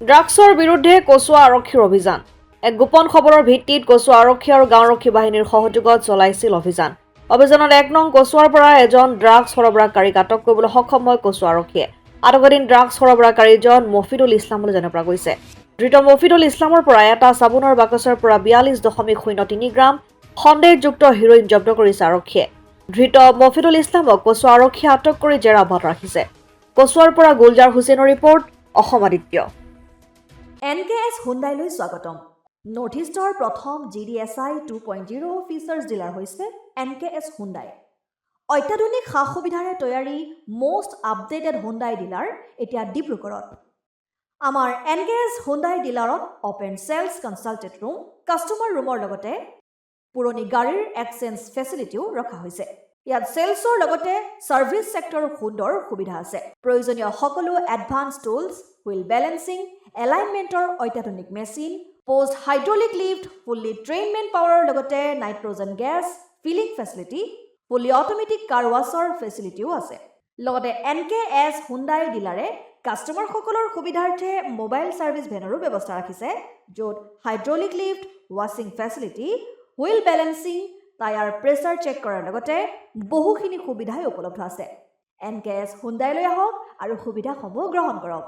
ড্ৰাগছৰ বিৰুদ্ধে কচুৱা আৰক্ষীৰ অভিযান। এক গোপন খবৰৰ ভিত্তিত কচুৱা আৰক্ষী আৰু গাঁওৰক্ষী বাহিনীৰ সহযোগত চলাইছিল অভিযান। অভিযানত ১ নং কচুৱাৰ পৰা এজন ড্ৰাগছ সৰবৰাহকাৰীক আটক কৰিবলৈ সক্ষম হয় কচুৱা আৰক্ষীয়ে। আটকাধীন ড্ৰাগছ সৰবৰাহকাৰীজন মফিদুল ইছলাম বুলি জানিব পৰা গৈছে। ধৃত মফিদুল ইছলামৰ পৰা এটা চাবোনৰ বাকচৰ পৰা ৪২.03 গ্ৰাম সন্দেহযুক্ত হিৰোইন জব্দ কৰিছে আৰক্ষীয়ে। ধৃত মফিদুল ইছলামক কচুৱা আৰক্ষীয়ে আটক কৰি জেৰা অব্যাহত ৰাখিছে। কচুৱাৰ পৰা গুলজাৰ হুছেইনৰ ৰিপৰ্ট, অসম আদিত্য। NKS হুণ্ডাইলৈ স্বাগতম। নৰ্থ ইষ্টৰ প্ৰথম GDSI 2.0 ফিচাৰ্ছ ডিলাৰ হৈছে NKS হুণ্ডাই। অত্যাধুনিক সা সুবিধাৰে তৈয়াৰী মষ্ট আপডেটেড হুণ্ডাই ডিলাৰ এতিয়া ডিব্ৰুগড়ত। আমাৰ NKS হুণ্ডাই ডিলাৰত open sales consulted room, customer ৰুমৰ লগতে পুৰণি গাড়ীৰ এক্সচেঞ্জ ফেচিলিটিও ৰখা হৈছে। ইয়াত চেলছৰ লগতে ছাৰ্ভিচ ছেক্টৰৰ সুন্দৰ সুবিধা আছে। প্ৰয়োজনীয় সকলো এডভান্স টুলছ, হুইল বেলেন্সিং, এলাইনমেণ্টৰ অত্যাধুনিক machine, post hydraulic lift, fully ট্ৰেইনমেণ্ট পাৱাৰৰ লগতে nitrogen gas filling facility, fully automatic car ৱাছৰ ফেচিলিটিও আছে। লগতে NKS হুণ্ডাই ডিলাৰে কাষ্টমাৰসকলৰ সুবিধাৰ্থে মোবাইল ছাৰ্ভিচ ভেনৰো ব্যৱস্থা ৰাখিছে, য'ত হাইড্ৰলিক লিফ্ট, ৱাছিং facility, wheel balancing, tyre pressure check কৰাৰ লগতে বহুখিনি সুবিধাই উপলব্ধ আছে। NKS হুণ্ডাইলৈ আহক আৰু সুবিধাসমূহ গ্ৰহণ কৰক।